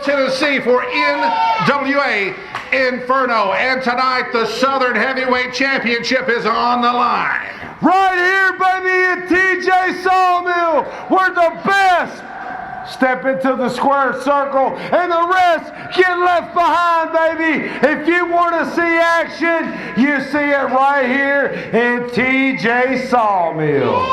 Tennessee for NWA Inferno. And tonight, the Southern Heavyweight Championship is on the line. Right here, baby, at TJ Sawmill, we're the best. Step into the square circle, and the rest get left behind, baby. If you want to see action, you see it right here in TJ Sawmill.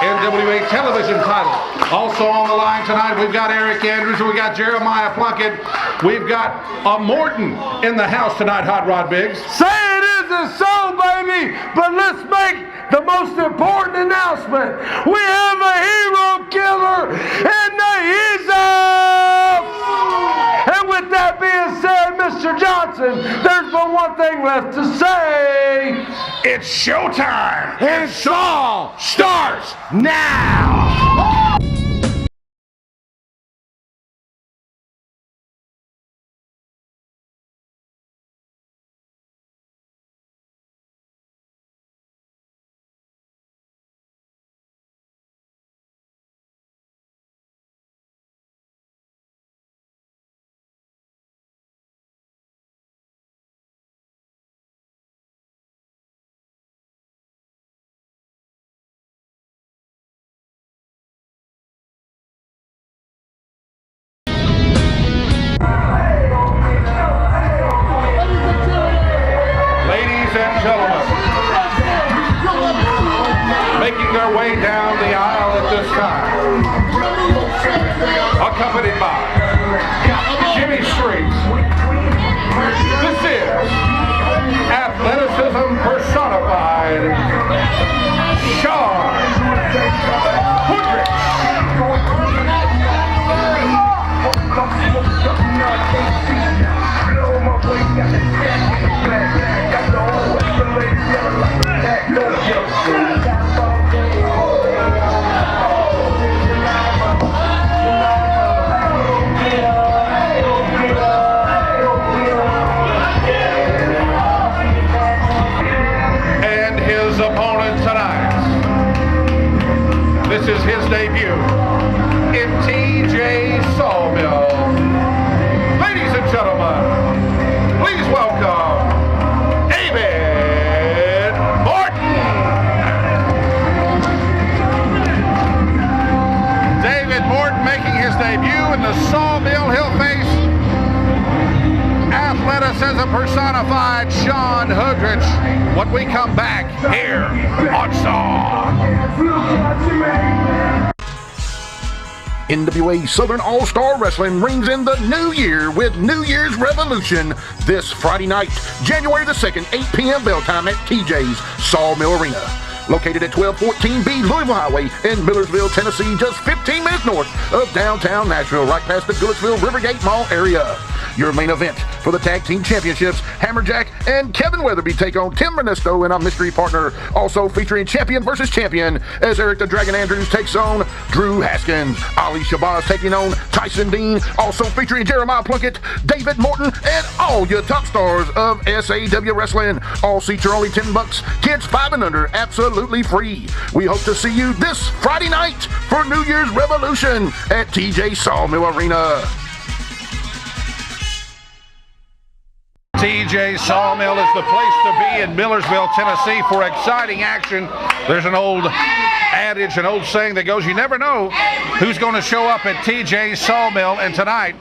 NWA television title. Also on the line tonight, we've got Arrick Andrews, and we got Jeremiah Plunkett. We've got a Morton in the house tonight, Hot Rod Biggs. Say it isn't so, baby, but let's make the most important announcement. We have a hero killer in the Ezo! And with that being said, Mr. Johnson, there's but one thing left to say. It's showtime! And SAW starts now! Making their way down the aisle at this time, accompanied by Jimmy Streets. This is athleticism personified, Shawn Hoodrich. This is his debut in TJ Sawmill. Ladies and gentlemen, please welcome David Morton. David Morton making his debut in the Sawmill. He'll face athleticism personified Shawn Hoodrich when we come back here on SAW. NWA Southern All-Star Wrestling rings in the new year with New Year's Revolution this Friday night, January the 2nd, 8 p.m. bell time at TJ's Sawmill Arena. Located at 1214B Louisville Highway in Millersville, Tennessee, just 15 minutes north of downtown Nashville, right past the Goodlettsville Rivergate Mall area. Your main event for the Tag Team Championships, Hammerjack and Kevin Weatherby take on Tim Ernesto and a mystery partner, also featuring champion versus champion, as Arrick the Dragon Andrews takes on Drew Haskins. Ali Shabazz taking on Tyson Dean, also featuring Jeremiah Plunkett, David Morton, and all your top stars of SAW Wrestling. All seats are only $10, kids 5 and under, absolutely free. We hope to see you this Friday night for New Year's Revolution at TJ Sawmill Arena. TJ Sawmill is the place to be in Millersville, Tennessee for exciting action. There's an old adage, an old saying that goes, you never know who's going to show up at TJ Sawmill, and tonight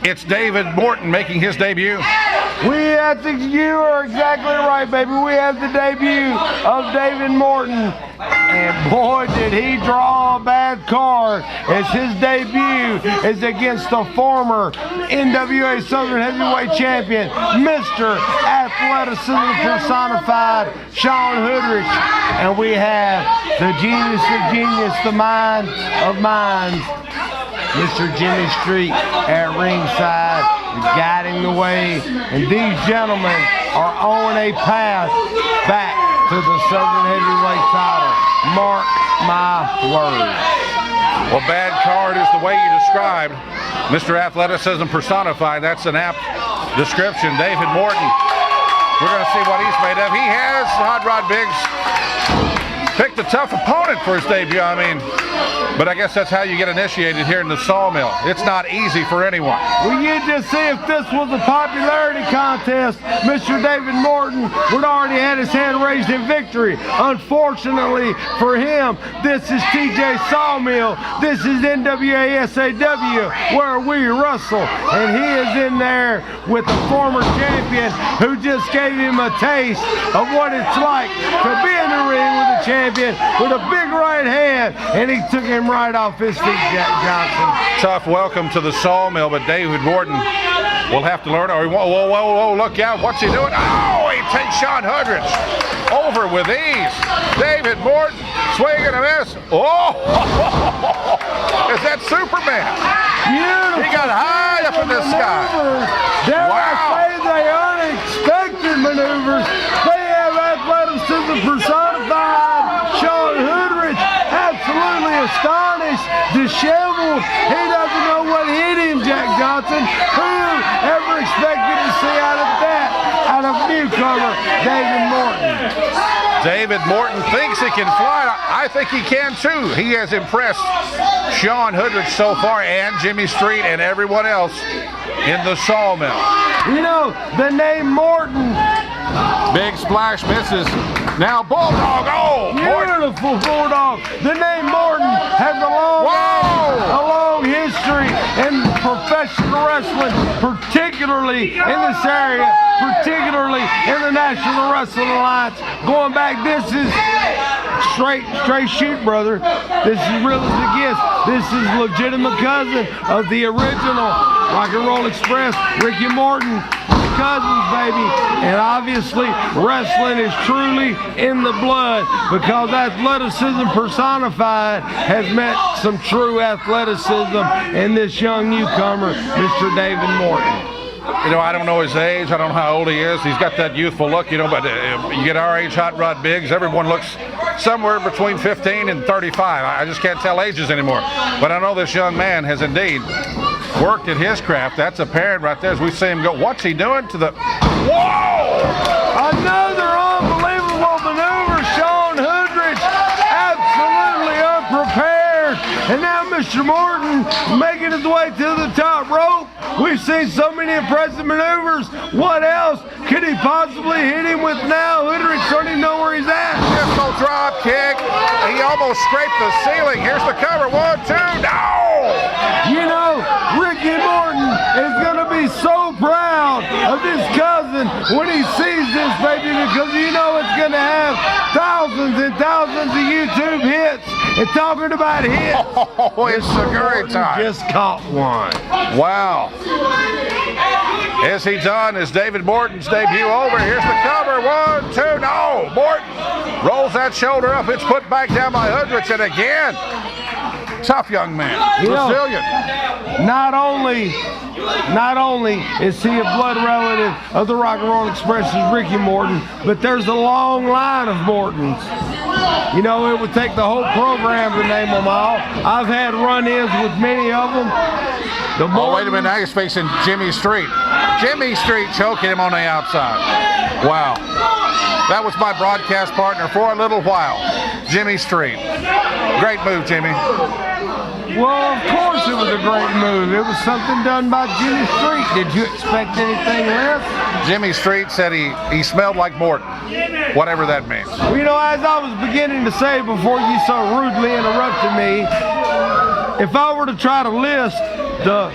it's David Morton making his debut. I think you are exactly right, baby. We have the debut of David Morton. And boy, did he draw a bad card, as his debut is against the former NWA Southern Heavyweight Champion, Mr. Athleticism personified, Shawn Hoodrich. And we have the genius of genius, the mind of minds, Mr. Jimmy Street at ringside, guiding the way. And these gentlemen are on a path back to the Southern Heavyweight title. Mark my words. Well, bad card is the way you described Mr. Athleticism personified. That's an apt description. David Morton, we're going to see what he's made of. He has, Hot Rod Biggs, picked a tough opponent for his debut. I mean, But I guess that's how you get initiated here in the Sawmill. It's not easy for anyone. Well, you just see if this was a popularity contest, Mr. David Morton would already had his hand raised in victory. Unfortunately for him, this is TJ Sawmill. This is NWA SAW, where we wrestle. And he is in there with the former champion who just gave him a taste of what it's like to be in the ring with a champion with a big right hand, and he took him right off his feet, Jack Johnson. Tough welcome to the Sawmill, but David Morton will have to learn. Oh, whoa, look out. What's he doing? Oh, he takes Shawn Hoodrich over with ease. David Morton swinging a miss. Oh, is that Superman? Beautiful. He got high up in the sky. Dare I Wow. say they unexpected maneuvers. They have athleticism personified. Shawn Hoodrich absolutely astonished, disheveled. He doesn't know what hit him, Jack Johnson. Who ever expected to see out of newcomer David Morton? David Morton thinks he can fly. I think he can too. He has impressed Shawn Hoodrich so far, and Jimmy Street and everyone else in the Sawmill. You know, the name Morton. Big splash misses. Now Bulldog. Oh, Morton. Beautiful Bulldog. The name Morton has a long history in professional wrestling, particularly in this area, particularly in the National Wrestling Alliance. Going back, this is straight shoot, brother. This is real as it gets. This is legitimate cousin of the original Rock and Roll Express, Ricky Morton. Cousins, baby. And obviously wrestling is truly in the blood, because athleticism personified has met some true athleticism in this young newcomer, Mr. David Morton. You know, I don't know his age. I don't know how old he is. He's got that youthful look, you know, but you get our age hot rod bigs, everyone looks somewhere between 15 and 35. I just can't tell ages anymore. But I know this young man has indeed worked at his craft. That's apparent right there as we see him go. What's he doing to the... Whoa! Another unbelievable maneuver. Shawn Hoodrich absolutely unprepared. And now Mr. Morton making his way to the top rope. We've seen so many impressive maneuvers. What else could he possibly hit him with now? Hoodrich don't even know where he's at. Pistol drop kick. He almost scraped the ceiling. Here's the cover. 1, 2, no! You know, Ricky Morton is going to be so proud of his cousin when he sees this, baby, because you know it's going to have thousands and thousands of YouTube hits. And talking about hits, Oh, it's Seguri time. just caught one. Wow. Is he done? Is David Morton's debut over? Here's the cover. 1, 2, no! Morton rolls that shoulder up. It's put back down by Hoodrich, and again. Tough young man. Resilient. Not only is he a blood relative of the Rock and Roll Express's Ricky Morton, but there's a long line of Mortons. You know, it would take the whole program to name them all. I've had run-ins with many of them. Oh, wait a minute. Now he's facing Jimmy Street. Jimmy Street choking him on the outside. Wow. That was my broadcast partner for a little while, Jimmy Street. Great move, Jimmy. Well, of course it was a great move. It was something done by Jimmy Street. Did you expect anything less? Jimmy Street said he smelled like Morton, whatever that means. Well, you know, as I was beginning to say before you so rudely interrupted me, if I were to try to list the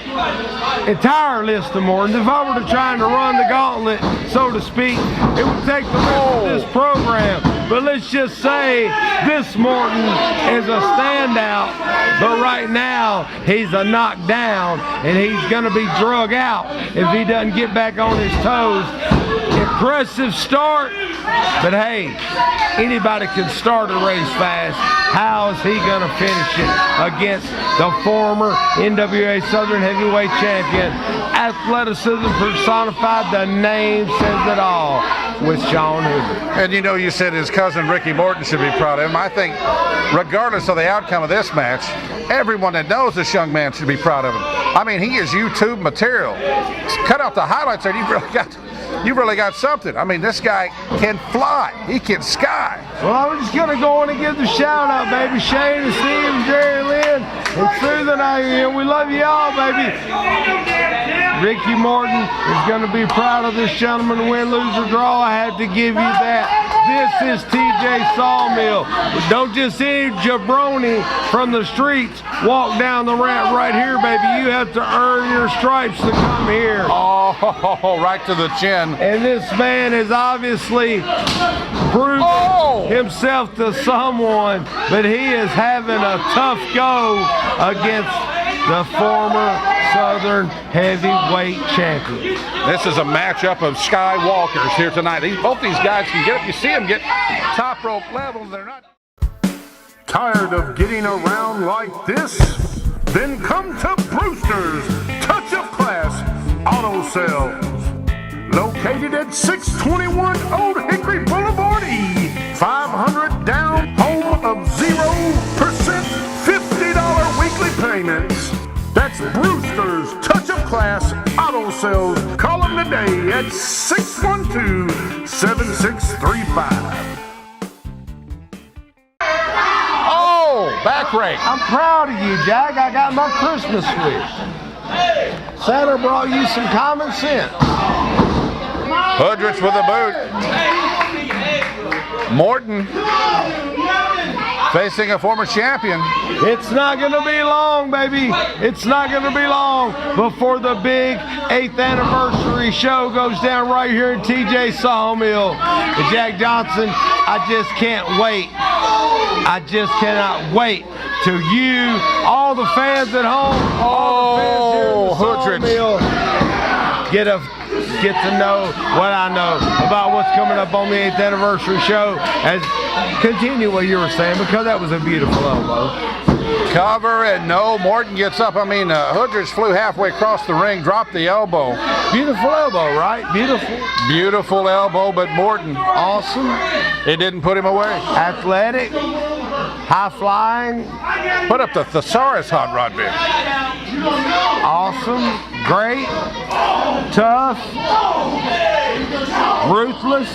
entire list of Mortons, if I were to try to run the gauntlet, so to speak, it would take the rest of this program. But let's just say this Morton is a standout, but right now he's a knockdown, and he's going to be drug out if he doesn't get back on his toes. Impressive start, but hey, anybody can start a race fast. How is he going to finish it against the former NWA Southern Heavyweight Champion? Athleticism personified, the name says it all, with Shawn Hoodrich. And you know, you said his cousin Ricky Morton should be proud of him. I think regardless of the outcome of this match, everyone that knows this young man should be proud of him. I mean, he is YouTube material. Cut out the highlights there. You really got you really got something. I mean, this guy can fly. He can sky. Well, I'm just going to go on and give the shout out, baby. Shane and Steve and Jerry Lynn and Susan out here. We love you all, baby. Ricky Morton is going to be proud of this gentleman. Win, lose, or draw. I had to give you that. This is TJ Sawmill. Don't just any jabroni from the streets walk down the ramp right here, baby. You have to earn your stripes to come here. Oh, right to the chin. And this man is obviously proved himself to someone, but he is having a tough go against the former Southern heavyweight champion. This is a matchup of skywalkers here tonight. Both these guys can get up. You see them get top rope level. They're not. Tired of getting around like this? Then come to Brewster's Touch of Class Auto Sales. Located at 621 Old Hickory Boulevard E. 500 down, home of 0% $50 weekly payments. That's Brewster's Touch of Class Auto Sales. Call them today at 612-7635. Back rake. I'm proud of you, Jack. I got my Christmas wish. Santa brought you some common sense. Hoodrich with a boot. Morton facing a former champion. It's not going to be long, baby. It's not going to be long before the big 8th anniversary show goes down right here in TJ Sawmill. And Jack Johnson, I just can't wait. I just cannot wait till you, all the fans at home, all the fans here in the Sawmill, get to know what I know about what's coming up on the 8th anniversary show. As continue what you were saying, because that was a beautiful elbow. Cover and no. Morton gets up. I mean, Hoodrich flew halfway across the ring, dropped the elbow. Beautiful elbow, right? Beautiful. Beautiful elbow, but Morton, Awesome. it didn't put him away. Athletic. High flying. Put up the thesaurus, Hot Rod Vic. Awesome. Great. Tough. Ruthless.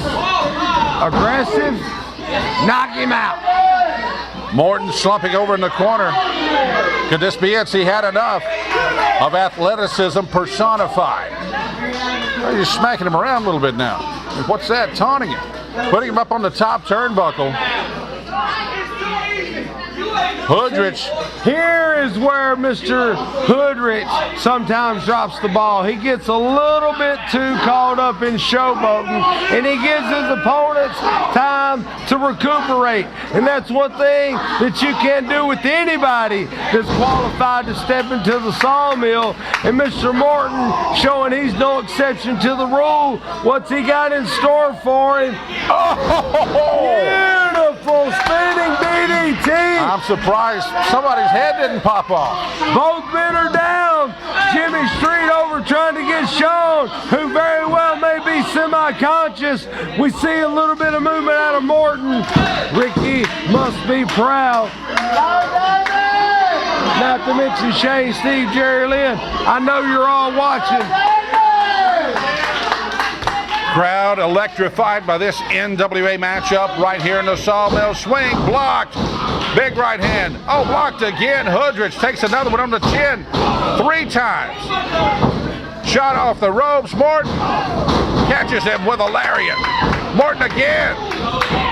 Aggressive. Knock him out. Morton slumping over in the corner. Could this be it? He had enough of athleticism personified. Well, you're smacking him around a little bit now. What's that? Taunting him. Putting him up on the top turnbuckle. Hoodrich. Here is where Mr. Hoodrich sometimes drops the ball. He gets a little bit too caught up in showboating, and he gives his opponents time to recuperate. And that's one thing that you can't do with anybody that's qualified to step into the Sawmill. And Mr. Morton showing he's no exception to the rule. What's he got in store for him? Oh! Beautiful spinning DDT. I'm surprised somebody's head didn't pop off. Both men are down. Jimmy Street over trying to get Shawn, who very well may be semi-conscious. We see a little bit of movement out of Morton. Ricky must be proud. Not to mention Shane, Steve, Jerry Lynn. I know you're all watching. Crowd electrified by this NWA matchup right here in the Sawmill. Swing blocked. Big right hand. Oh, blocked again. Hoodrich takes another one on the chin 3 times. Shot off the ropes. Morton catches him with a lariat. Morton again.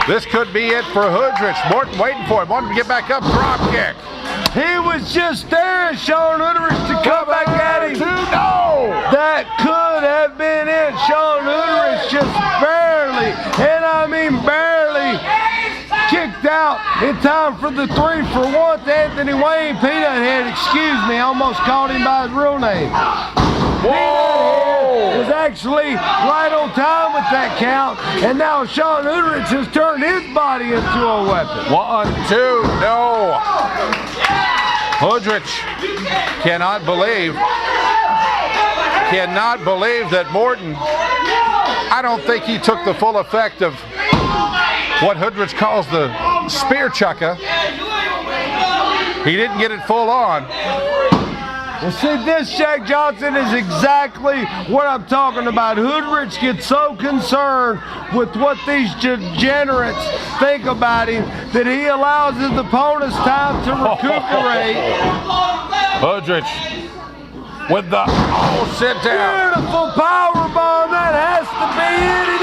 This could be it for Hoodrich. Morton waiting for him. Wanted to get back up. Drop kick. He was just staring, Shawn Hoodrich to come back at him. No! That could have been it. Shawn Hoodrich just barely, and I mean barely, kicked out in time for the 3 for 1. Anthony Wayne, Peanut Head, excuse me, I almost called him by his real name. Whoa! Was actually right on time with that count, and now Shawn Hoodrich has turned his body into a weapon. 1, 2, no. Hoodrich cannot believe that Morton, I don't think he took the full effect of what Hoodrich calls the spear chucka. He didn't get it full on. Well, see, this Jack Johnson is exactly what I'm talking about. Hoodrich gets so concerned with what these degenerates think about him that he allows his opponents time to recuperate. Hoodrich with the sit down. Beautiful power bomb. That has to be it. And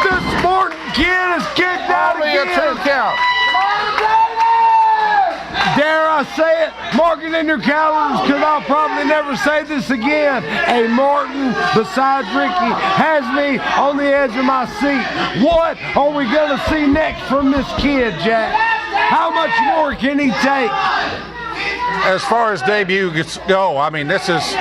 this Morton kid is kicked out Only again. a 2 count. Dare I say it? Mark it in your calendars, because I'll probably never say this again. A Morton, besides Ricky, has me on the edge of my seat. What are we going to see next from this kid, Jack? How much more can he take? As far as debuts go, I mean, this has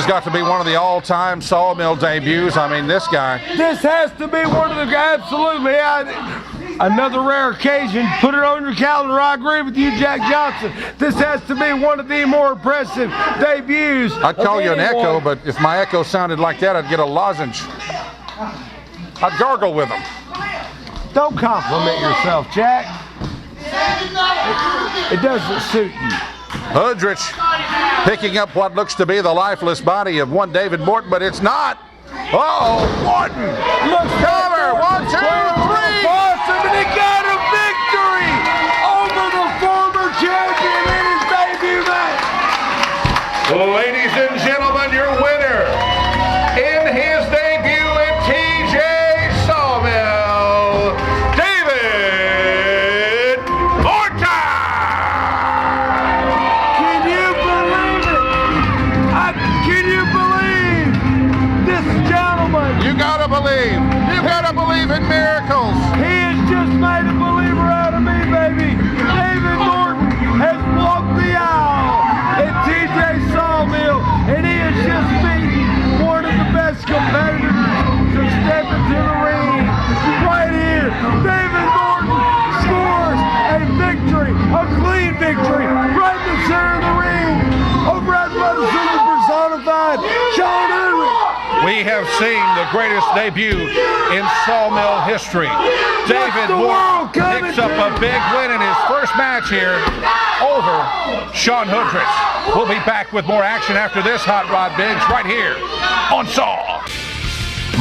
got to be one of the all-time Sawmill debuts. I mean, this guy. This has to be one of the, absolutely. Another rare occasion. Put it on your calendar. I agree with you, Jack Johnson. This has to be one of the more impressive debuts. I'd call you an echo, but if my echo sounded like that, I'd get a lozenge. I'd gargle with them. Don't compliment yourself, Jack. It doesn't suit you. Hoodrich picking up what looks to be the lifeless body of one David Morton, but it's not. Uh-oh, Morton! Cover! 1, 2, 3! Awesome, and he got a victory over the former champion in his debut match. Ladies and gentlemen, your winner in his debut at TJ Sawmill, David Morton! Can you believe it? Can you believe this gentleman? You gotta believe. You gotta believe in miracles. He has just made a believer out of me, baby. David Morton has walked the aisle at TJ Sawmill, and he has just beaten one of the best competitors to step into the ring. Right here, David Morton scores a victory, a clean victory, right in the center of the ring, over at Brother Super personified Shawn Hoodrich. We have seen the greatest debut in Sawmill history. David Morton picks up a big win in his first match here over Shawn Hoodrich. We'll be back with more action after this, Hot Rod Biggs, right here on SAW.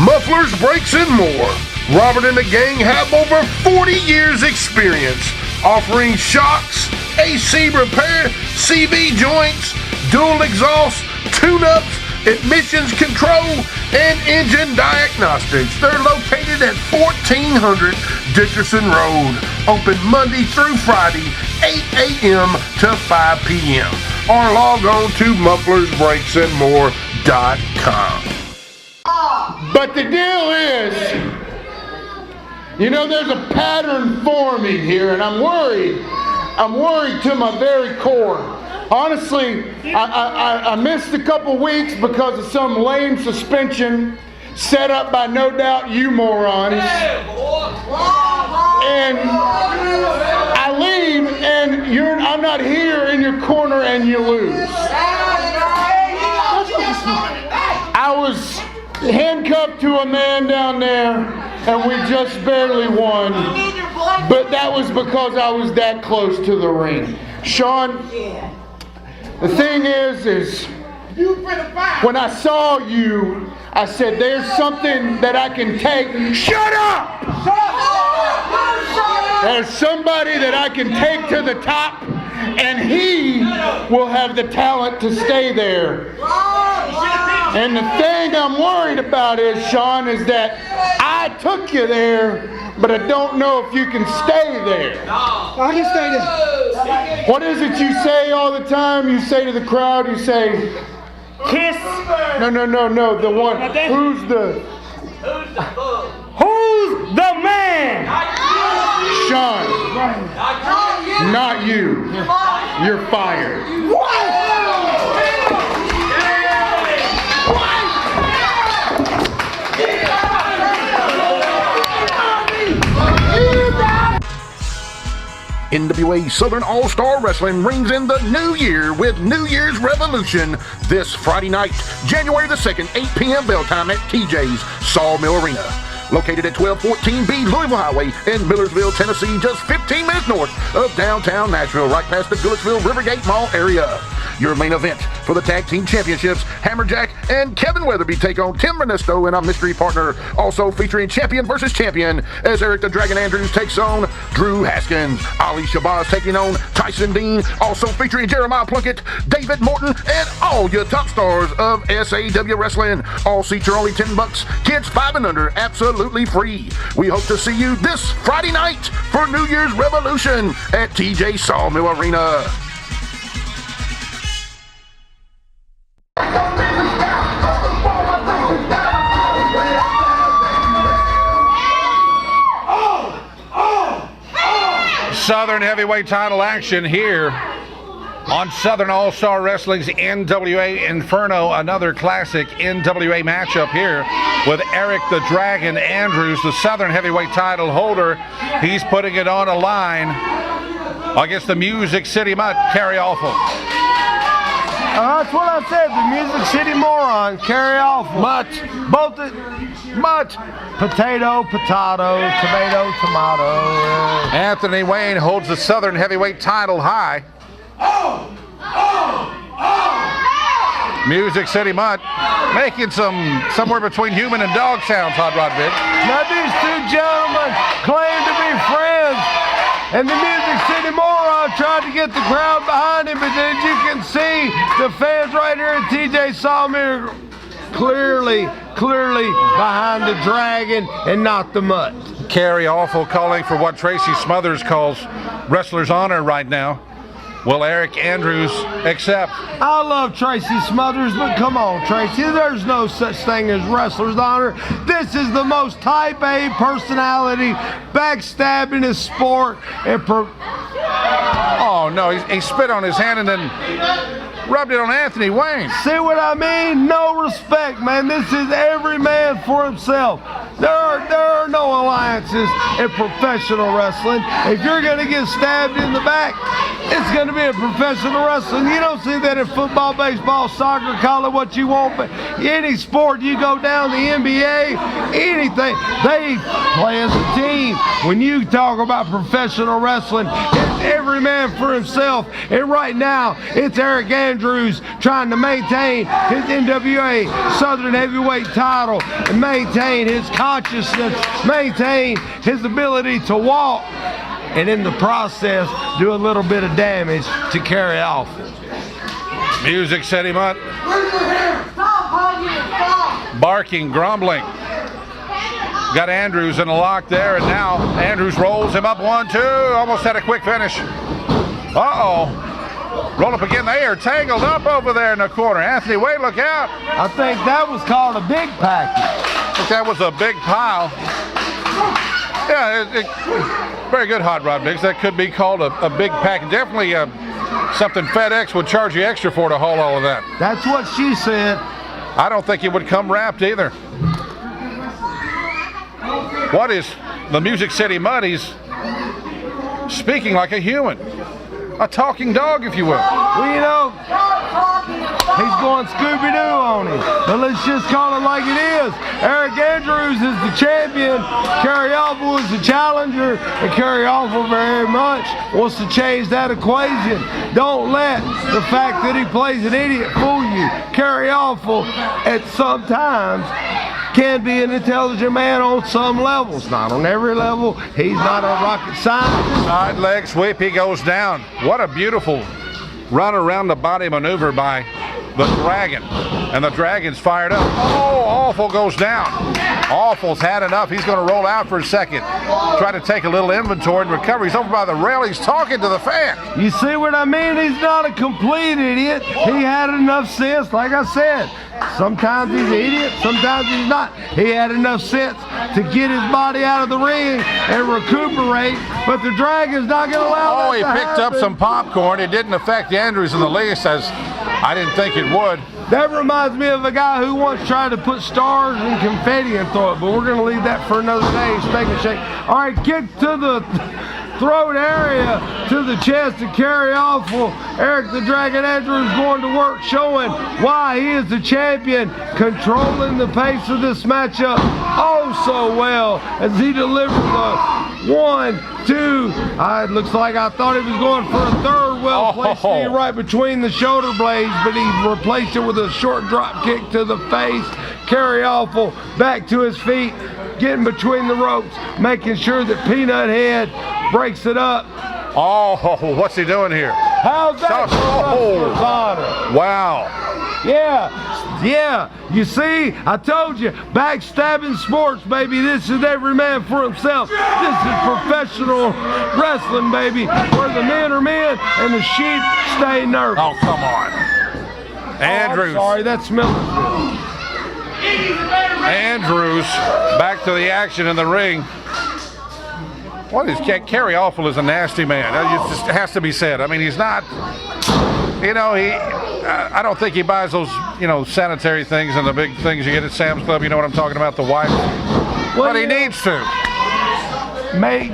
Mufflers, brakes, and more. Robert and the gang have over 40 years experience offering shocks, AC repair, CV joints, dual exhaust, tune-ups, admissions control, and engine diagnostics. They're located at 1400 Dickerson Road. Open Monday through Friday, 8 a.m. to 5 p.m. Or log on to mufflersbrakesandmore.com. But the deal is, there's a pattern forming here, and I'm worried. I'm worried to my very core. Honestly, I missed a couple weeks because of some lame suspension set up by no doubt you morons. And I leave, and I'm not here in your corner, and you lose. I was handcuffed to a man down there, and we just barely won. But that was because I was that close to the ring. Shawn, the thing is when I saw you, I said, there's something that I can take. Shut up! There's somebody that I can take to the top, and he will have the talent to stay there. And the thing I'm worried about is, Shawn, is that I took you there, but I don't know if you can stay there. I can stay there. What is it you say all the time? You say to the crowd, you say, Kiss. no, the one, who's the man? Shawn, not you. You're fired. NWA Southern All-Star Wrestling rings in the new year with New Year's Revolution this Friday night, January the 2nd, 8 p.m. bell time at TJ's Sawmill Arena. Located at 1214B Louisville Highway in Millersville, Tennessee, just 15 minutes north of downtown Nashville, right past the Goodlettsville Rivergate Mall area. Your main event for the Tag Team Championships, Hammerjack and Kevin Weatherby take on Tim Ernesto and a mystery partner, also featuring champion versus champion, as Arrick the Dragon Andrews takes on Drew Haskins. Ali Shabazz taking on Tyson Dean, also featuring Jeremiah Plunkett, David Morton, and all your top stars of SAW Wrestling. All seats are only $10. Kids 5 and under, absolutely free. We hope to see you this Friday night for New Year's Revolution at TJ Sawmill Arena. Southern heavyweight title action here on Southern All-Star Wrestling's NWA Inferno. Another classic NWA matchup here with Arrick the Dragon Andrews, the Southern heavyweight title holder. He's putting it on a line against the Music City Mutt, Kerry Awful. That's what I said, the Music City moron, Kerry Awful. Mutt. Both it, Mutt. potato, tomato, tomato. Anthony Wayne holds the Southern heavyweight title high. Music City Mutt making somewhere between human and dog sounds, Hot Rod Vic. Now these two gentlemen claim to be friends, and the Music City moron tried to get the crowd behind him, but as you can see, the fans right here at TJ Sawmill clearly behind the Dragon and not the Mutt. Kerry Awful calling for what Tracy Smothers calls wrestler's honor right now. Will Arrick Andrews accept? I love Tracy Smothers, but come on, Tracy, there's no such thing as wrestler's honor. This is the most type A personality, backstabbing his sport, and Oh no, he spit on his hand and then rubbed it on Anthony Wayne. see what I mean? No respect, man. This is every man for himself. There are no alliances in professional wrestling. If you're going to get stabbed in the back, it's going to be a professional wrestling. You don't see that in football, baseball, soccer, call it what you want, but any sport, you go down the NBA, anything, they play as a team. When you talk about professional wrestling, it's every man for himself. And right now, it's Arrick Andrews trying to maintain his NWA Southern Heavyweight title and maintain his consciousness, maintain his ability to walk, and in the process, do a little bit of damage to Kerry Awful. Music City Mutt barking, grumbling. Got Andrews in a lock there, and now Andrews rolls him up 1-2. Almost had a quick finish. Uh-oh. Roll up again. They are tangled up over there in the corner. Anthony Wayne, look out. I think that was called a big package. I think that was a big pile. Yeah, very good, Hot Rod Biggs. That could be called a big package. Definitely something FedEx would charge you extra for to haul all of that. That's what she said. I don't think it would come wrapped either. What is the Music City Mutt? He's speaking like a human. A talking dog, if you will. Well, you know, he's going Scooby-Doo on him. But let's just call it like it is. Arrick Andrews is the champion. Kerry Awful is the challenger. And Kerry Awful very much wants to change that equation. Don't let the fact that he plays an idiot fool you. Kerry Awful, at some times, can be an intelligent man on some levels. Not on every level. He's not a rocket scientist. Side leg sweep, he goes down. What a beautiful run around the body maneuver by the Dragon. And the Dragon's fired up. Oh, Awful goes down. Awful's had enough. He's going to roll out for a second. Try to take a little inventory and recover. He's over by the rail. He's talking to the fan. You see what I mean? He's not a complete idiot. He had enough sense, like I said. Sometimes he's an idiot, sometimes he's not. He had enough sense to get his body out of the ring and recuperate, but the Dragon's not going to allow that he to picked up happen. some popcorn. It didn't affect Andrews in the least, as I didn't think it would. That reminds me of a guy who once tried to put stars and confetti and throw it, but we're going to leave that for another day. Steak and shake. All right, kick to the throat area, to the chest to Kerry Awful. Arrick the Dragon Andrews going to work, showing why he is the champion, controlling the pace of this matchup oh so well as he delivers the 1, 2. It looks like I thought he was going for a third. Well placed knee right between the shoulder blades, but he replaced it with a short drop kick to the face. Kerry Awful back to his feet, getting between the ropes, making sure that Peanut Head breaks it up. Oh, what's he doing here? How's that? Wow. Yeah. You see, I told you, backstabbing sports, baby. This is every man for himself. This is professional wrestling, baby, where the men are men and the sheep stay nervous. Oh, come on. Andrews. I'm sorry, that's Millersville. Andrews back to the action in the ring. What is Kerry Awful is a nasty man. It just has to be said. I mean, he's not, I don't think he buys those, sanitary things and the big things you get at Sam's Club. You know what I'm talking about, the wipes. But he needs to. He may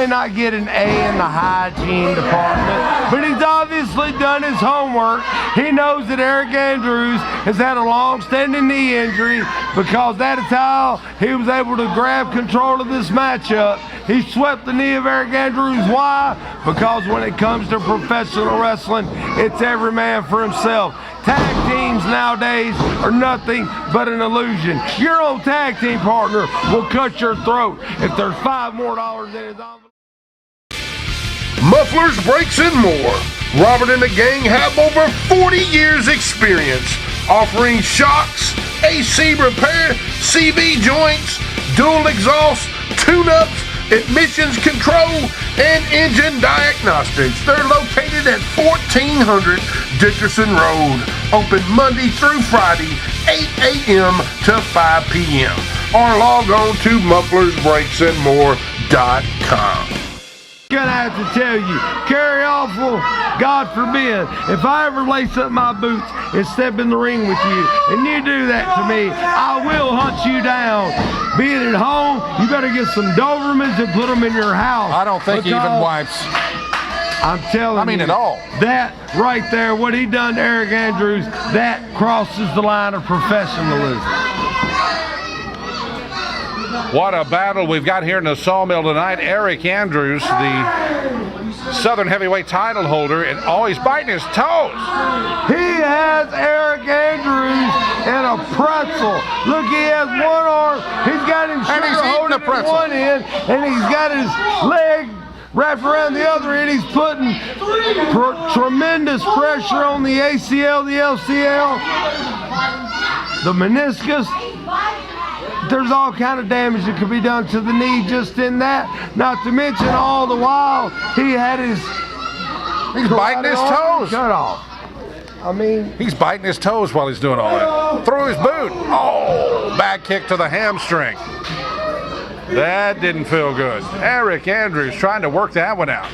not get an A in the hygiene department, but he's obviously done his homework. He knows that Arrick Andrews has had a long-standing knee injury, because that is how he was able to grab control of this matchup. He swept the knee of Arrick Andrews. Why? Because when it comes to professional wrestling, it's every man for himself. Tag teams nowadays are nothing but an illusion. Your own tag team partner will cut your throat if there's $5 more in his envelope. Mufflers, brakes, and more. Robert and the gang have over 40 years experience offering shocks, AC repair, CV joints, dual exhaust, tune-ups, admissions control, and engine diagnostics. They're located at 1400 Dickerson Road. Open Monday through Friday, 8 a.m. to 5 p.m. Or log on to mufflersbrakesandmore.com. Gonna have to tell you, Kerry Awful, God forbid, if I ever lace up my boots and step in the ring with you, and you do that to me, I will hunt you down. Being at home, you better get some Dobermans and put them in your house. I don't think he even wipes. I'm telling you, at all. That right there, what he done to Arrick Andrews, that crosses the line of professionalism. What a battle we've got here in the Sawmill tonight. Arrick Andrews, the Southern Heavyweight title holder, and he's biting his toes. He has Arrick Andrews in a pretzel. Look, he has one arm. He's got him holding it at one end, and he's got his leg wrapped around the other end. He's putting tremendous pressure on the ACL, the LCL, the meniscus. There's all kind of damage that could be done to the knee just in that. Not to mention all the while he had his... He's biting his toes. Cut off. I mean... He's biting his toes while he's doing all that. Through his boot. Oh, back kick to the hamstring. That didn't feel good. Arrick Andrews trying to work that one out.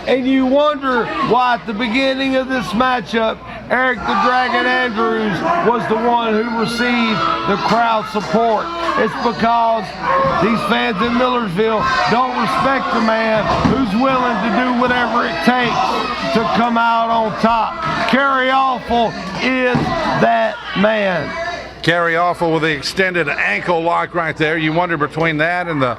And you wonder why at the beginning of this matchup, Arrick the Dragon Andrews was the one who received the crowd support. It's because these fans in Millersville don't respect the man who's willing to do whatever it takes to come out on top. Kerry Awful is that man. Kerry Awful with the extended ankle lock right there. You wonder between that and the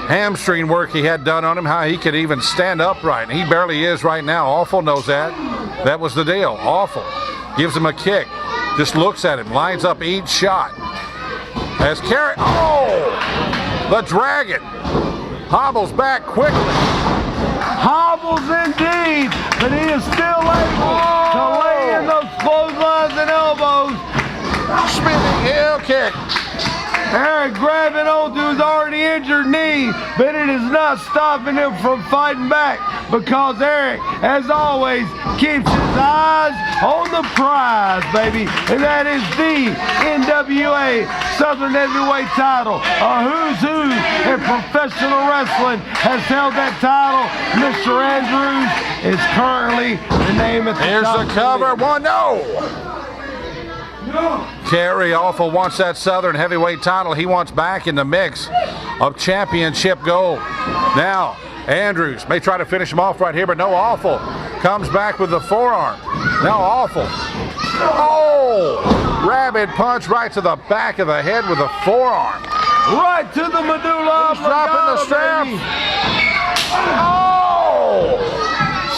hamstring work he had done on him, how he could even stand upright. And he barely is right now. Awful knows that. That was the deal. Awful gives him a kick. Just looks at him. Lines up each shot. As Kerry, the Dragon hobbles back quickly. Hobbles indeed, but he is still able to lay in those clotheslines and elbows. Spinning heel kick. Arrick grabbing onto his already injured knee, but it is not stopping him from fighting back, because Arrick, as always, keeps his eyes on the prize, baby, and that is the NWA Southern Heavyweight title. A who's who in professional wrestling has held that title. Mr. Andrews is currently the name at the Here's top. the cover. One, no. Kerry Awful wants that Southern Heavyweight title. He wants back in the mix of championship gold. Now, Andrews may try to finish him off right here, but no, Awful comes back with the forearm. Now Awful. Oh! Rabid punch right to the back of the head with the forearm. right to the medulla. He's dropping the straps. baby. Oh!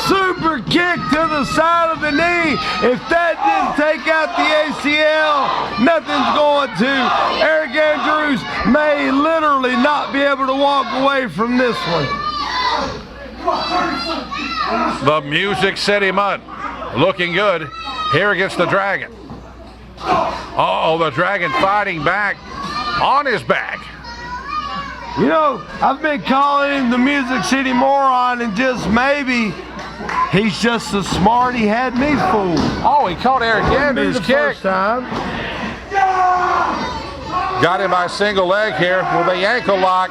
Super kick to the side of the knee. If that didn't take out the ACL, nothing's going to. Arrick Andrews may literally not be able to walk away from this one. The Music City Mud looking good here against the Dragon. Uh-oh, the Dragon fighting back on his back. You know, I've been calling him the Music City moron, and just maybe he's just so smart he had me fooled. Oh, he caught Arrick Andrews' the kick. first time. Got him by a single leg here with a ankle lock.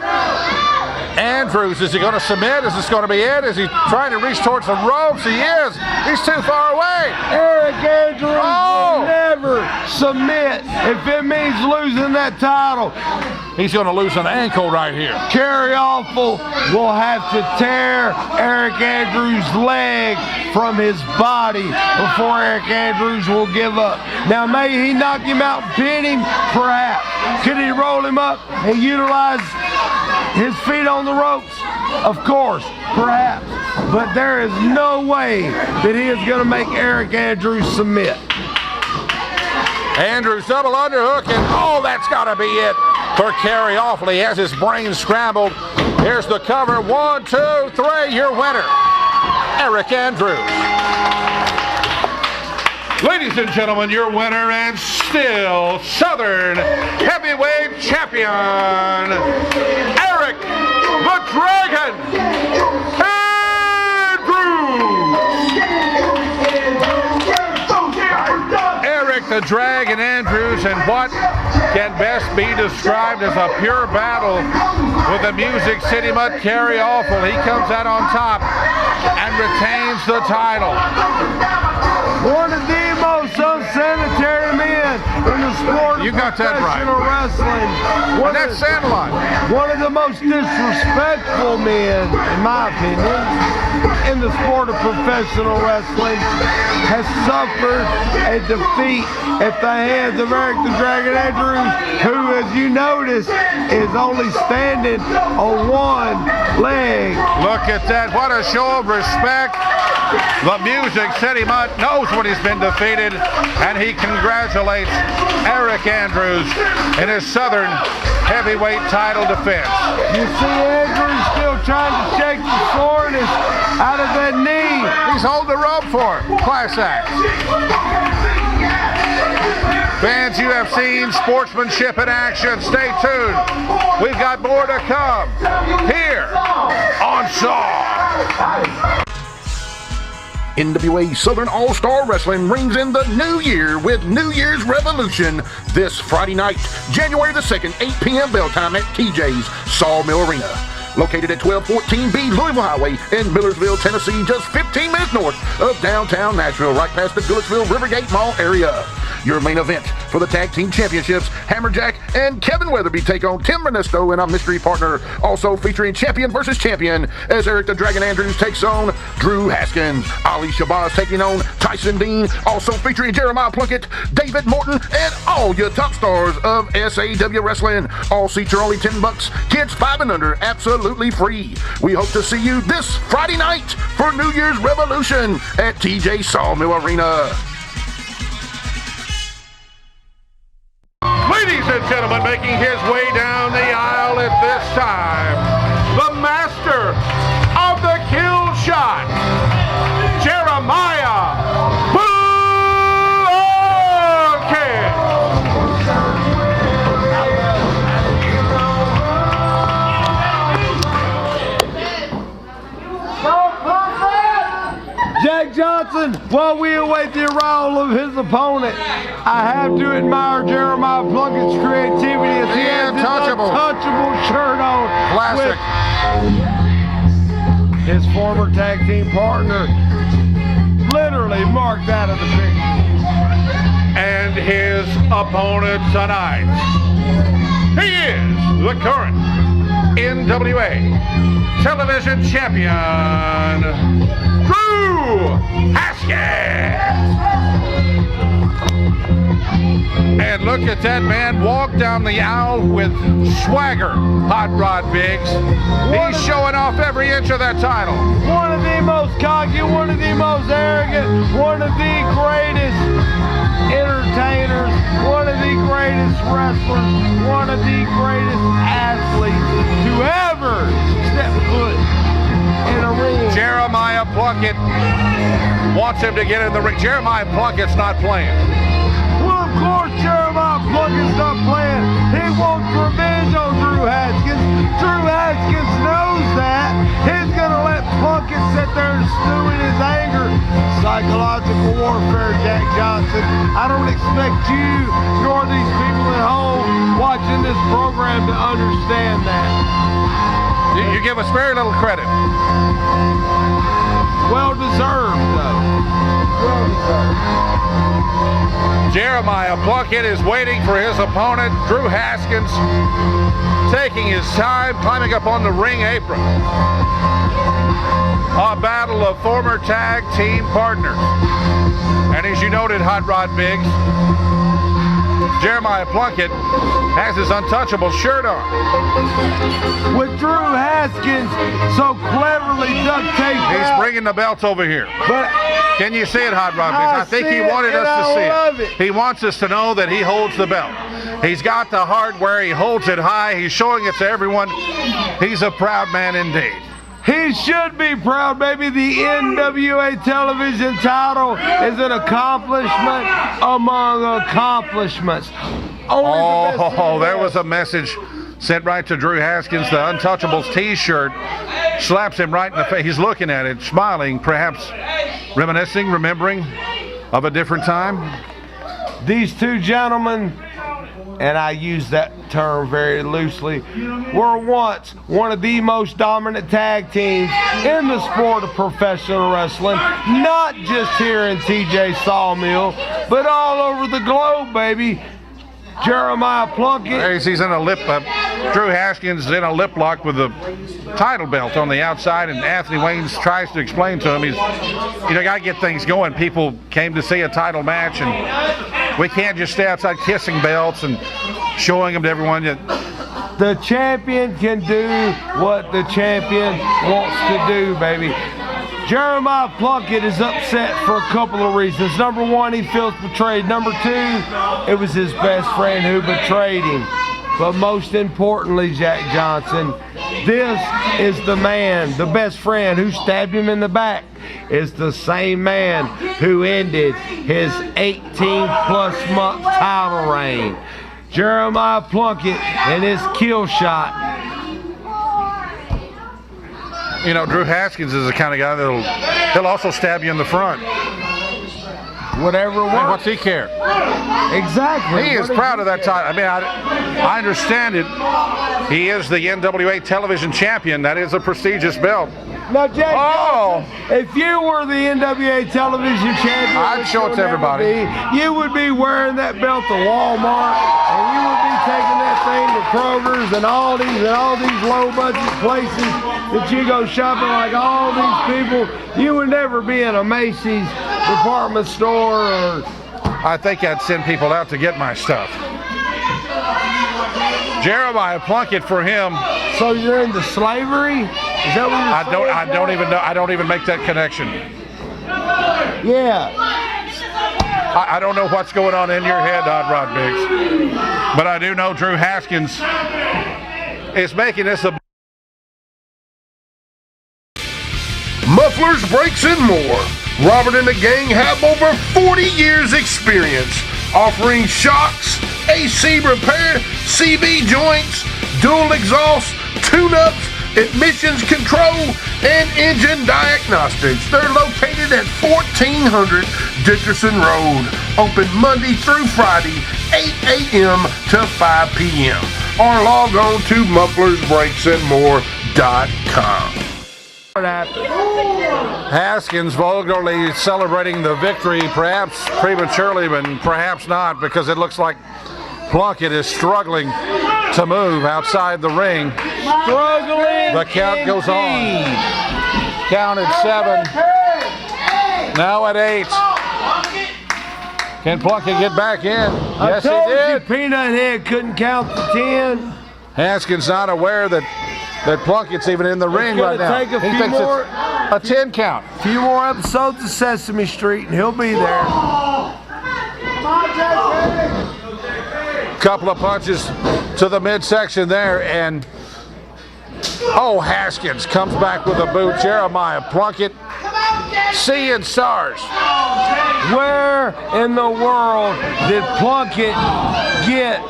Andrews, is he going to submit? Is this going to be it? Is he trying to reach towards the ropes? He is. He's too far away. Arrick Andrews Oh! will never submit if it means losing that title. He's going to lose an ankle right here. Kerry Awful will have to tear Arrick Andrews' leg from his body before Arrick Andrews will give up. Now, may he knock him out and pin him? Perhaps. Could he roll him up and utilize his feet on the ropes? Of course, perhaps. But there is no way that he is going to make Arrick Andrews submit. Andrews double underhook, and oh, that's got to be it for Kerry Awful. He has his brain scrambled. Here's the cover. 1, 2, 3. Your winner, Arrick Andrews. Ladies and gentlemen, your winner and still Southern Heavyweight Champion, Arrick the Dragon Andrews. Arrick the Dragon Andrews, and what can best be described as a pure battle with the Music City Mud. Kerry Awful, he comes out on top and retains the title. One of the most unsanitary men in the sport of You got that right. professional wrestling. And that's Sandlot. One of the most disrespectful men, in my opinion, in the sport of professional wrestling, has suffered a defeat at the hands of Arrick the Dragon Andrews, who, as you notice, is only standing on one leg. Look at that. What a show of respect. The Music City Mud knows when he's been defeated, and he congratulates Arrick Andrews in his Southern Heavyweight title defense. You see Andrews still trying to shake the soreness out of that knee. He's holding the rope for him. Class act. Fans, you have seen sportsmanship in action. Stay tuned. We've got more to come here on SAW. NWA Southern All-Star Wrestling rings in the new year with New Year's Revolution this Friday night, January the 2nd, 8 p.m. bell time at TJ's Sawmill Arena. Located at 1214B Louisville Highway in Millersville, Tennessee, just 15 minutes north of downtown Nashville, right past the Goodlettsville Rivergate Mall area. Your main event for the Tag Team Championships, Hammerjack and Kevin Weatherby take on Tim Ernesto and a mystery partner, also featuring Champion versus Champion, as Arrick the Dragon Andrews takes on Drew Haskins. Ali Shabazz taking on Tyson Dean, also featuring Jeremiah Plunkett, David Morton, and all your top stars of SAW Wrestling. All seats are only $10. Kids 5 and under, absolutely free. We hope to see you this Friday night for New Year's Revolution at TJ Sawmill Arena. Ladies and gentlemen, making his way down the aisle at this time, the master of the kill shot, Jeremiah Plunkett. Jack Johnson, while we await the arrival of his opponent, I have to admire Jeremiah Plunkett's creativity as he has his untouchable shirt on. Classic. With his former tag team partner literally marked out of the picture. And his opponent tonight, he is the current NWA television champion, Drew Haskins. And look at that man walk down the aisle with swagger, Hot Rod Biggs. He's showing off every inch of that title. One of the most cocky, one of the most arrogant, one of the greatest entertainers, one of the greatest wrestlers, one of the greatest athletes to ever step foot in a ring. Jeremiah Plunkett wants him to get in the ring. Jeremiah Plunkett's not playing. Well, of course, Jeremiah Plunkett's not playing. He wants revenge on Drew Haskins. Drew Haskins knows that. He's going to let Plunkett sit there and stew in his anger. Psychological warfare, Jack Johnson. I don't expect you nor these people at home watching this program to understand that. You give us very little credit. Well deserved, though. Well deserved. Jeremiah Plunkett is waiting for his opponent, Drew Haskins, taking his time, climbing up on the ring apron. A battle of former tag team partners. And as you noted, Hot Rod Biggs, Jeremiah Plunkett has his untouchable shirt on. With Drew Haskins so cleverly duct taped He's out. bringing the belt over here. But Can you see it, Hot Rod Biggs? I think he wanted us to see it. He wants us to know that he holds the belt. He's got the hardware. He holds it high. He's showing it to everyone. He's a proud man indeed. he should be proud, baby. The NWA television title is an accomplishment among accomplishments. Oh, there was a message sent right to Drew Haskins. The Untouchables t-shirt slaps him right in the face. He's looking at it, smiling, perhaps reminiscing, remembering of a different time. These two gentlemen, and I use that term very loosely, were once one of the most dominant tag teams in the sport of professional wrestling, not just here in TJ Sawmill, but all over the globe, baby. Jeremiah Plunkett. He's in a lip, Drew Haskins is in a lip lock with the title belt on the outside, and Anthony Waynes tries to explain to him, you got to get things going. People came to see a title match, and we can't just stay outside kissing belts and showing them to everyone. The champion can do what the champion wants to do, baby. Jeremiah Plunkett is upset for a couple of reasons. Number one, he feels betrayed. Number two, it was his best friend who betrayed him. But most importantly, Jack Johnson, this is the man, the best friend who stabbed him in the back, is the same man who ended his 18-plus month title reign. Jeremiah Plunkett and his kill shot. Drew Haskins is the kind of guy he'll also stab you in the front. Whatever works. What's he care? Exactly. He is proud of that title. I mean, I understand it. He is the NWA television champion. That is a prestigious belt. Now, Jack Johnson, if you were the NWA television champion, I'd show it to everybody. You would be wearing that belt to Walmart, and you would be taking that thing to Kroger's and Aldi's and all these low-budget places that you go shopping like all these people. You would never be in a Macy's department store or... I think I'd send people out to get my stuff. Jeremiah Plunkett for him. So you're into slavery? Is that what you're saying? I don't even know. I don't even make that connection. Yeah. I don't know what's going on in your head, Hot Rod Biggs. But I do know Drew Haskins is making this a... Mufflers, brakes, and more. Robert and the gang have over 40 years experience offering shocks, AC repair, CB joints, dual exhaust, tune-ups, admissions control, and engine diagnostics. They're located at 1400 Dickerson Road. Open Monday through Friday, 8 a.m. to 5 p.m. Or log on to mufflersbrakesandmore.com. Haskins vulgarly celebrating the victory, perhaps prematurely, but perhaps not, because it looks like Plunkett is struggling to move outside the ring. Struggling. The count goes on. Count at 7. Now at 8. Can Plunkett get back in? Yes, he I told did. you Peanut Head couldn't count to 10. Haskins not aware that Plunkett's even in the ring gonna right now. take a He few thinks more- it's a 10 count. A few more episodes of Sesame Street and he'll be there. Couple of punches to the midsection there, and Haskins comes back with a boot. Jeremiah Plunkett seeing stars. Where in the world did Plunkett get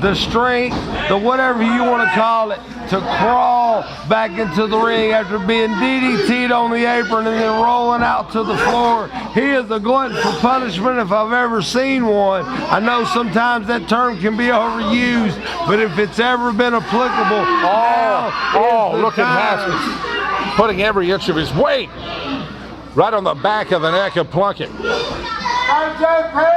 the strength, the whatever you want to call it, to crawl back into the ring after being DDT'd on the apron and then rolling out to the floor? He is a glutton for punishment if I've ever seen one. I know sometimes that term can be overused, but if it's ever been applicable, now is the look at time. Haskins putting every inch of his weight right on the back of the neck of Plunkett.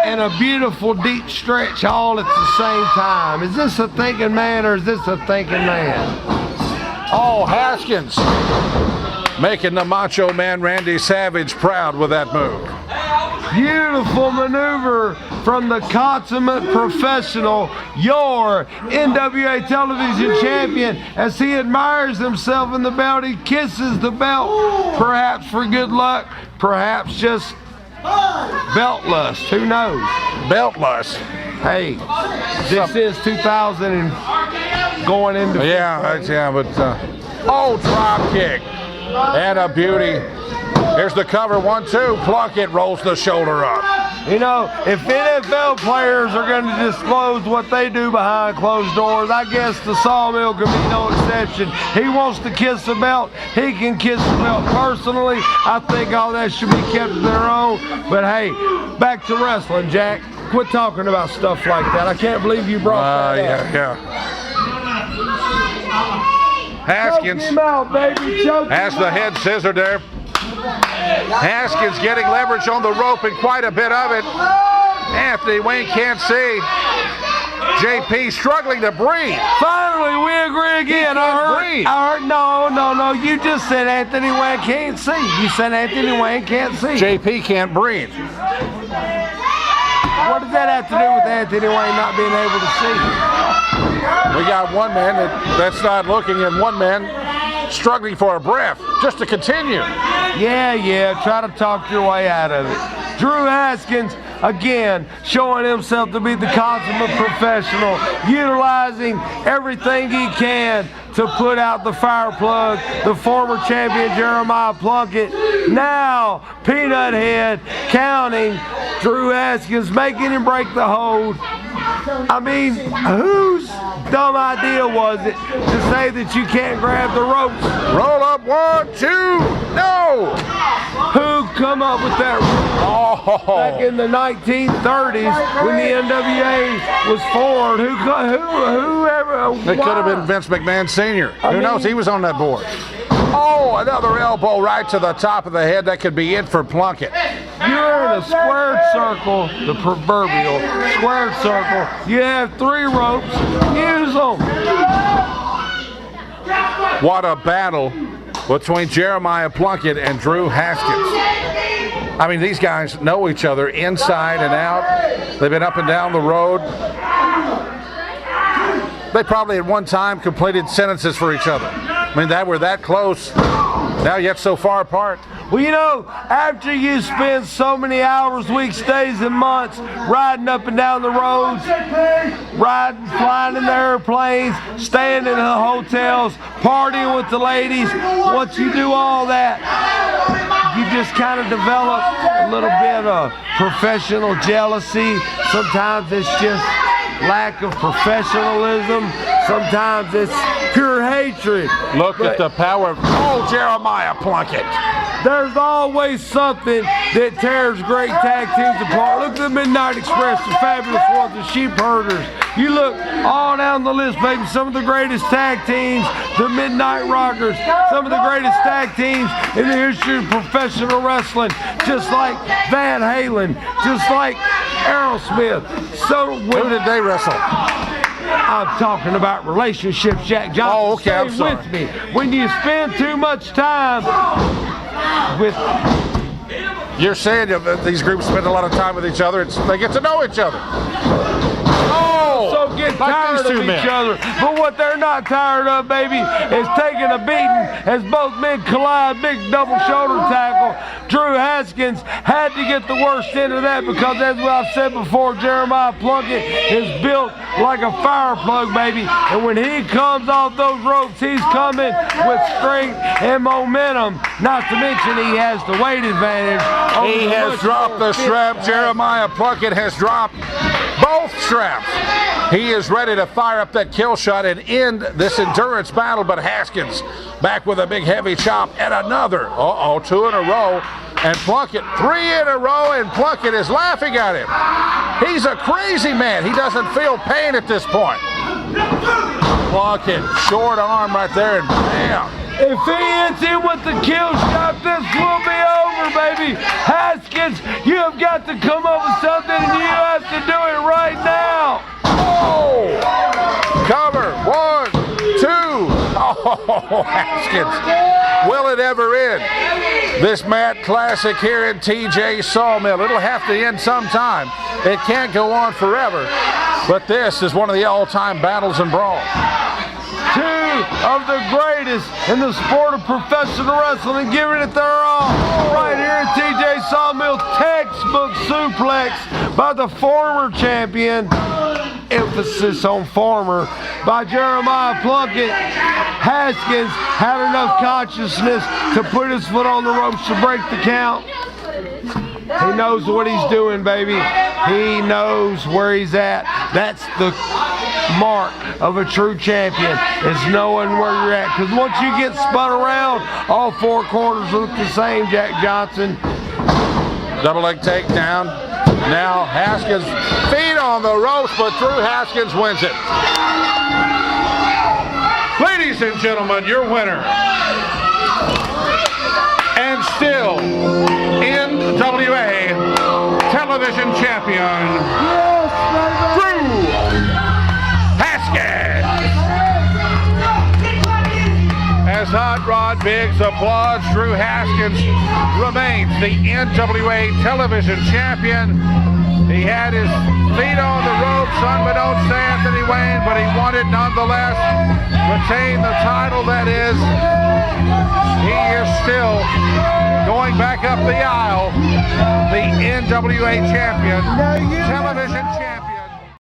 And a beautiful deep stretch all at the same time. Is this a thinking man or is this a thinking man? Haskins making the Macho Man Randy Savage proud with that move. Beautiful maneuver from the consummate professional, your NWA television champion, as he admires himself in the belt. He kisses the belt, perhaps for good luck, perhaps just belt lust, who knows? Belt lust. Hey, this is 2000 and going into But drop kick and a beauty. Here's the cover, 1-2. Plunkett rolls the shoulder up. You know, if NFL players are going to disclose what they do behind closed doors, I guess the Sawmill can be no exception. He wants to kiss the belt, he can kiss the belt. Personally, I think all that should be kept to their own. But hey, back to wrestling, Jack. Quit talking about stuff like that. I can't believe you brought that up. Yeah. Haskins Choke him out, baby. Choke has him the out. head scissor there. Haskins getting leverage on the rope and quite a bit of it. Anthony Wayne can't see. JP struggling to breathe. Finally, we agree again. breathe. No. You just said Anthony Wayne can't see. You said Anthony Wayne can't see. JP can't breathe. What does that have to do with Anthony Wayne not being able to see? We got one man that's not looking and one man struggling for a breath just to continue. Yeah. Try to talk your way out of it. Drew Haskins, again, showing himself to be the consummate professional, utilizing everything he can to put out the fire plug. The former champion Jeremiah Plunkett, now Peanut Head, counting Drew Haskins, making him break the hold. I mean, whose dumb idea was it to say that you can't grab the ropes? Roll up, 1, 2, no! Who come up with that rule back in the 1930s when the NWA was formed? Whoever? It could have been Vince McMahon Sr. Who knows? He was on that board. Another elbow right to the top of the head. That could be it for Plunkett. You're in a squared circle, the proverbial squared circle. You have 3 ropes. Use them. What a battle between Jeremiah Plunkett and Drew Haskins. I mean, these guys know each other inside and out. They've been up and down the road. They probably at one time completed sentences for each other. I mean, we're that close, now yet so far apart. Well, you know, after you spend so many hours, weeks, days, and months riding up and down the roads, flying in the airplanes, staying in the hotels, partying with the ladies, once you do all that, you just kind of develop a little bit of professional jealousy. Sometimes it's just lack of professionalism. Sometimes it's pure hatred. Look at the power of Jeremiah Plunkett. There's always something that tears great tag teams apart. Look at the Midnight Express, the Fabulous Ones, the Sheep Herders. You look all down the list, baby. Some of the greatest tag teams, the Midnight Rockers, some of the greatest tag teams in the history of professional wrestling, just like Van Halen, just like Aerosmith. So Who did they wrestle? I'm talking about relationships, Jack Johnson. Okay, I'm Stay sorry. with me. When you spend too much time with You're saying that these groups spend a lot of time with each other. They get to know each other. So get tired of each other. But what they're not tired of, baby, is taking a beating as both men collide. Big double shoulder tackle. Drew Haskins had to get the worst end of that because, as I've said before, Jeremiah Plunkett is built like a fire plug, baby. And when he comes off those ropes, he's coming with strength and momentum. Not to mention he has the weight advantage. He has dropped the strap. Jeremiah Plunkett has dropped both straps. He is ready to fire up that kill shot and end this endurance battle, but Haskins back with a big heavy chop and another. Two in a row. And Plunkett, 3 in a row, and Plunkett is laughing at him. He's a crazy man. He doesn't feel pain at this point. Plunkett, short arm right there, and bam. If he hits him with the kill shot, this will be over, baby. Haskins, you have got to come up with something, and you have to do it right now. Oh! Cover. 1, 2. Oh, Haskins. Will it ever end? This Mat Classic here in TJ Sawmill. It'll have to end sometime. It can't go on forever. But this is one of the all-time battles and brawls. 2 of the greatest in the sport of professional wrestling, giving it their all. Right here at TJ Sawmill, textbook suplex by the former champion. Emphasis on former by Jeremiah Plunkett. Haskins had enough consciousness to put his foot on the ropes to break the count. He knows what he's doing, baby. He knows where he's at. That's the mark of a true champion, is knowing where you're at. Because once you get spun around, all 4 corners look the same, Jack Johnson. Double leg takedown. Now Haskins, feet on the ropes, but Drew Haskins wins it. Ladies and gentlemen, your winner, and still NWA television champion, Drew Haskins. As Hot Rod Biggs applauds, Drew Haskins remains the NWA television champion. He had his feet on the ropes, unbeknownst to Anthony Wayne, but he won it nonetheless. Retain the title, that is. He is still going back up the aisle, the NWA champion, television champion.